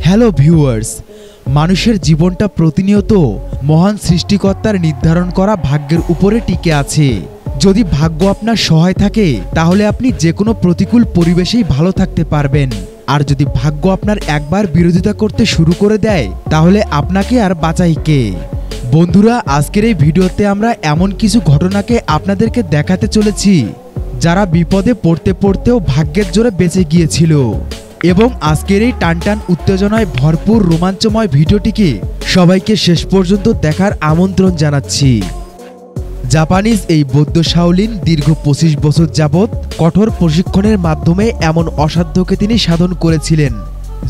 Hello viewers, মানুষের জীবনটা প্রতিনিয়ত মহান সৃষ্টিকর্তার নির্ধারণ করা ভাগ্যের উপরে টিকে আছে। যদি ভাগ্য আপনার সহায় থাকে তাহলে আপনি যে কোনো প্রতিকূল পরিবেশেই ভালো থাকতে পারবেন, আর যদি ভাগ্য আপনার একবার বিরোধিতা করতে শুরু করে দেয় তাহলে আপনাকে আর বাঁচাই কে। বন্ধুরা, আজকের এই ভিডিওতে আমরা এমন কিছু ঘটনাকে আপনাদেরকে দেখাতে চলেছি যারা বিপদে পড়তে পড়তেও ভাগ্যের জোরে বেঁচে গিয়েছিল। এবং আজকের এই টানটান উত্তেজনায় ভরপুর রোমাঞ্চময় ভিডিওটিকে সবাইকে শেষ পর্যন্ত দেখার আমন্ত্রণ জানাচ্ছি। জাপানিজ এই বৌদ্ধ শাওলিন দীর্ঘ ২৫ বছর যাবৎ কঠোর প্রশিক্ষণের মাধ্যমে এমন অসাধ্যকে তিনি সাধন করেছিলেন।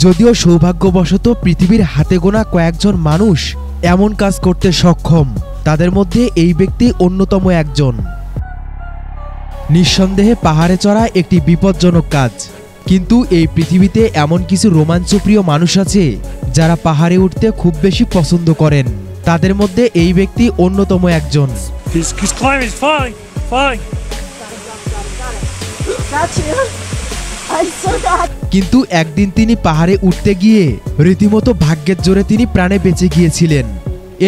যদিও সৌভাগ্যবশত পৃথিবীর হাতে গোনা কয়েকজন মানুষ এমন কাজ করতে সক্ষম, তাদের মধ্যে এই ব্যক্তি অন্যতম একজন। নিঃসন্দেহে পাহাড়ে চড়া একটি বিপজ্জনক কাজ, কিন্তু এই পৃথিবীতে এমন কিছু রোমাঞ্চপ্রিয় মানুষ আছে যারা পাহাড়ে উঠতে খুব বেশি পছন্দ করেন। তাদের মধ্যে এই ব্যক্তি অন্যতম একজন। কিন্তু একদিন তিনি পাহাড়ে উঠতে গিয়ে রীতিমতো ভাগ্যের জোরে তিনি প্রাণে বেঁচে গিয়েছিলেন।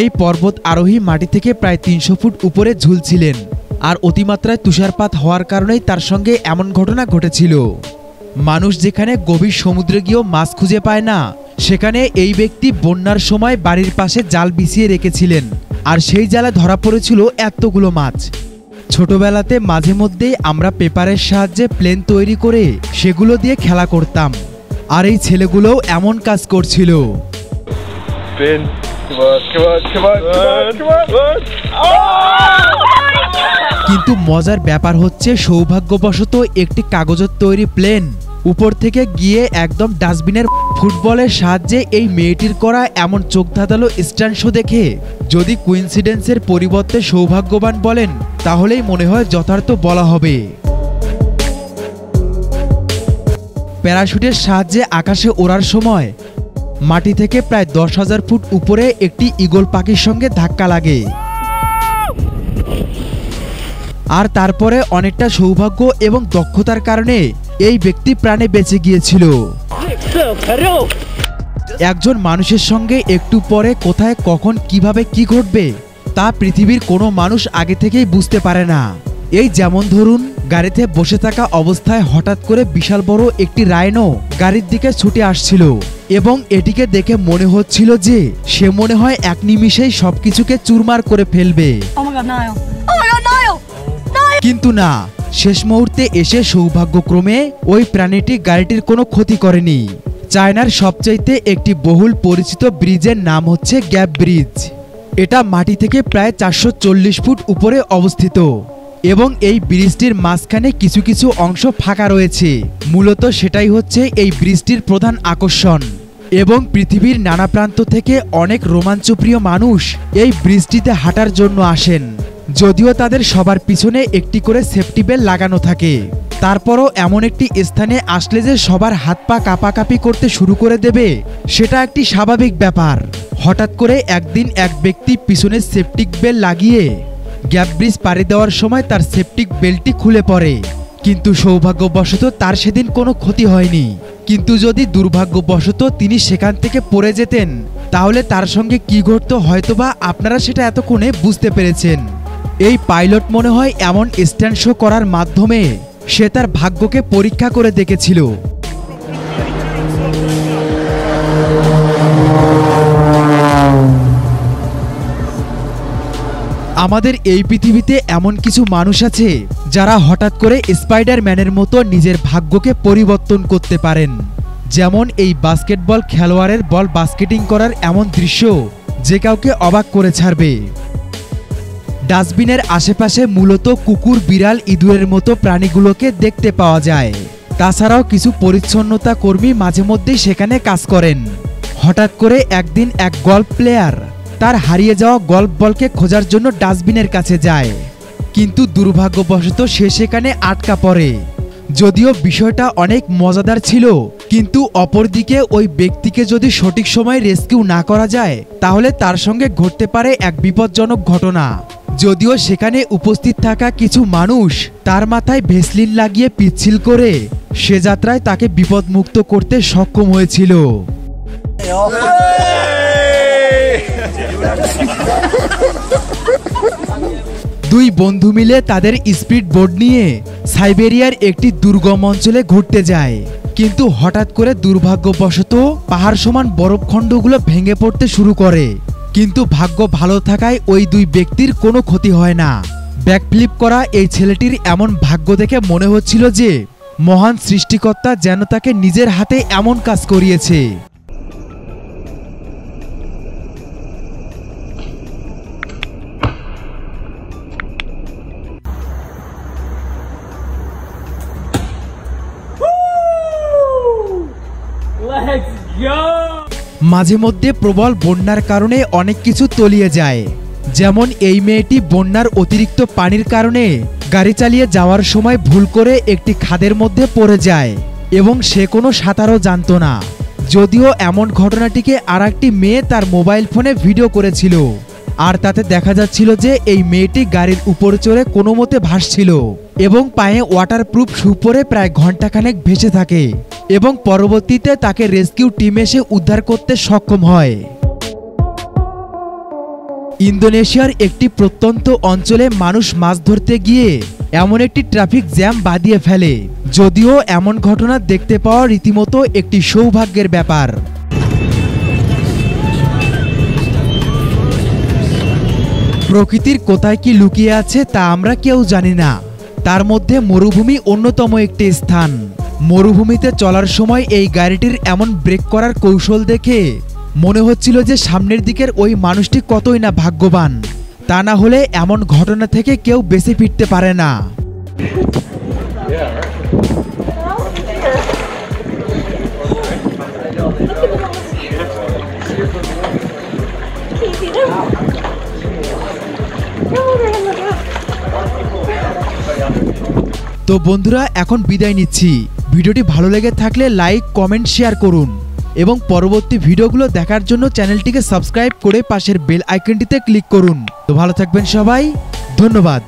এই পর্বত আরোহী মাটি থেকে প্রায় ৩০০ ফুট উপরে ঝুলছিলেন, আর অতিমাত্রায় তুষারপাত হওয়ার কারণেই তার সঙ্গে এমন ঘটনা ঘটেছিল। মানুষ যেখানে গভীর সমুদ্রে গিয়েও মাছ খুঁজে পায় না, সেখানে এই ব্যক্তি বন্যার সময় বাড়ির পাশে জাল বিছিয়ে রেখেছিলেন, আর সেই জালে ধরা পড়েছিল এতগুলো মাছ। ছোটবেলাতে মাঝে মধ্যেই আমরা পেপারের সাহায্যে প্লেন তৈরি করে সেগুলো দিয়ে খেলা করতাম, আর এই ছেলেগুলোও এমন কাজ করছিল। কিন্তু মজার ব্যাপার হচ্ছে, সৌভাগ্যবশত একটি কাগজের তৈরি প্লেন উপর থেকে গিয়ে একদম ডাস্টবিনের ফুটবলের সাহায্যে এই মেয়েটির করা এমন চোখ ধাঁধালো স্ট্যান্ড শো দেখে যদি কুইন্সিডেন্সের পরিবর্তে সৌভাগ্যবান বলেন তাহলেই মনে হয় যথার্থ বলা হবে। প্যারাশুটের সাহায্যে আকাশে ওড়ার সময় মাটি থেকে প্রায় ১০,০০০ ফুট উপরে একটি ঈগল পাখির সঙ্গে ধাক্কা লাগে, আর তারপরে অনেকটা সৌভাগ্য এবং দক্ষতার কারণে এই ব্যক্তি প্রাণে বেঁচে গিয়েছিল। একজন মানুষের সঙ্গে একটু পরে কোথায় কখন কিভাবে কি ঘটবে তা পৃথিবীর কোনো মানুষ আগে থেকেই বুঝতে পারে না। এই যেমন ধরুন, গাড়িতে বসে থাকা অবস্থায় হঠাৎ করে বিশাল বড় একটি রাইনো গাড়ির দিকে ছুটে আসছিল, এবং এটিকে দেখে মনে হচ্ছিল যে সে মনে হয় এক নিমিষেই সবকিছুকে চুরমার করে ফেলবে। কিন্তু না, শেষ মুহূর্তে এসে সৌভাগ্যক্রমে ওই প্রাণীটি গাড়িটির কোনো ক্ষতি করেনি। চায়নার সবচাইতে একটি বহুল পরিচিত ব্রিজের নাম হচ্ছে গ্যাপ ব্রিজ। এটা মাটি থেকে প্রায় ৪৪০ ফুট উপরে অবস্থিত, এবং এই ব্রিজটির মাঝখানে কিছু কিছু অংশ ফাঁকা রয়েছে। মূলত সেটাই হচ্ছে এই ব্রিজটির প্রধান আকর্ষণ, এবং পৃথিবীর নানা প্রান্ত থেকে অনেক রোমাঞ্চপ্রিয় মানুষ এই ব্রিজটিতে হাঁটার জন্য আসেন। যদিও তাদের সবার পিছনে একটি করে সেফটি বেল্ট লাগানো থাকে, তারপরও এমন একটি স্থানে আসলে যে সবার হাত পা কাঁপাকাঁপি করতে শুরু করে দেবে সেটা একটি স্বাভাবিক ব্যাপার। হঠাৎ করে একদিন এক ব্যক্তি পিছনে সেফটিক বেল্ট লাগিয়ে গ্যাপ ব্রিজ পাড়ি দেওয়ার সময় তার সেফটিক বেল্টটি খুলে পড়ে, কিন্তু সৌভাগ্যবশত তার সেদিন কোনো ক্ষতি হয়নি। কিন্তু যদি দুর্ভাগ্যবশত তিনি সেখান থেকে পড়ে যেতেন তাহলে তার সঙ্গে কি ঘটতো হয়তোবা আপনারা সেটা এতক্ষণে বুঝতে পেরেছেন। এই পাইলট মনে হয় এমন স্ট্যান্ড শো করার মাধ্যমে সে তার ভাগ্যকে পরীক্ষা করে দেখেছিল। আমাদের এই পৃথিবীতে এমন কিছু মানুষ আছে যারা হঠাৎ করে স্পাইডারম্যানের মতো নিজের ভাগ্যকে পরিবর্তন করতে পারেন। যেমন এই বাস্কেটবল খেলোয়াড়ের বল বাস্কেটিং করার এমন দৃশ্য যে কাউকে অবাক করে ছাড়বে। ডাস্টবিনের আশেপাশে মূলত কুকুর, বিড়াল, ইঁদুরের মতো প্রাণীগুলোকে দেখতে পাওয়া যায়। তাছাড়াও কিছু পরিচ্ছন্নতা কর্মী মাঝে মধ্যেই সেখানে কাজ করেন। হঠাৎ করে একদিন এক গল্ফ প্লেয়ার তার হারিয়ে যাওয়া গল্ফ বলকে খোঁজার জন্য ডাস্টবিনের কাছে যায়, কিন্তু দুর্ভাগ্যবশত সে সেখানে আটকা পড়ে। যদিও বিষয়টা অনেক মজাদার ছিল, কিন্তু অপরদিকে ওই ব্যক্তিকে যদি সঠিক সময়ে রেস্কিউ না করা যায় তাহলে তার সঙ্গে ঘটতে পারে এক বিপজ্জনক ঘটনা। যদিও সেখানে উপস্থিত থাকা কিছু মানুষ তার মাথায় ভেসলিন লাগিয়ে পিচ্ছিল করে সে যাত্রায় তাকে বিপদমুক্ত করতে সক্ষম হয়েছিল। দুই বন্ধু মিলে তাদের স্পিড বোট নিয়ে সাইবেরিয়ার একটি দুর্গম অঞ্চলে ঘুরতে যায়, কিন্তু হঠাৎ করে দুর্ভাগ্যবশত পাহাড় সমান বরফখণ্ডগুলো ভেঙে পড়তে শুরু করে। কিন্তু ভাগ্য ভালো থাকায় ওই দুই ব্যক্তির কোনো ক্ষতি হয় না। ব্যাকফ্লিপ করা এই ছেলেটির এমন ভাগ্য দেখে মনে হচ্ছিল যে মহান সৃষ্টিকর্তা যেন তাকে নিজের হাতে এমন কাজ করিয়েছে। মাঝে মধ্যে প্রবল বন্যার কারণে অনেক কিছু তলিয়ে যায়, যেমন এই মেয়েটি বন্যার অতিরিক্ত পানির কারণে গাড়ি চালিয়ে যাওয়ার সময় ভুল করে একটি খাদের মধ্যে পড়ে যায় এবং সে কোনো সাঁতারও জানত না। যদিও এমন ঘটনাটিকে আরেকটি মেয়ে তার মোবাইল ফোনে ভিডিও করেছিল, আর তাতে দেখা যাচ্ছিল যে এই মেয়েটি গাড়ির উপরে চড়ে কোনো মতে ভাসছিল এবং পায়ে ওয়াটারপ্রুফ শু পরে প্রায় ঘন্টাখানেক ভেসে থাকে এবং পরবর্তীতে তাকে রেস্কিউ টিম এসে উদ্ধার করতে সক্ষম হয়। ইন্দোনেশিয়ার একটি প্রত্যন্ত অঞ্চলে মানুষ মাছ ধরতে গিয়ে এমন একটি ট্রাফিক জ্যাম বাঁধিয়ে ফেলে। যদিও এমন ঘটনা দেখতে পাওয়া রীতিমতো একটি সৌভাগ্যের ব্যাপার। প্রকৃতির কোথায় কি লুকিয়ে আছে তা আমরা কেউ জানি না। তার মধ্যে মরুভূমি অন্যতম একটি স্থান। মরুভূমিতে চলার সময় এই গাড়িটির এমন ব্রেক করার কৌশল দেখে মনে হচ্ছিল যে সামনের দিকের ওই মানুষটি কতই না ভাগ্যবান, তা না হলে এমন ঘটনা থেকে কেউ বেঁচে ফিরতে পারে না। তো বন্ধুরা, এখন বিদায় নিচ্ছি। ভিডিওটি ভালো লেগে থাকলে লাইক, কমেন্ট, শেয়ার করুন এবং পরবর্তী ভিডিওগুলো দেখার জন্য চ্যানেলটিকে সাবস্ক্রাইব করে পাশের বেল আইকনটিতে ক্লিক করুন। তো ভালো থাকবেন সবাই, ধন্যবাদ।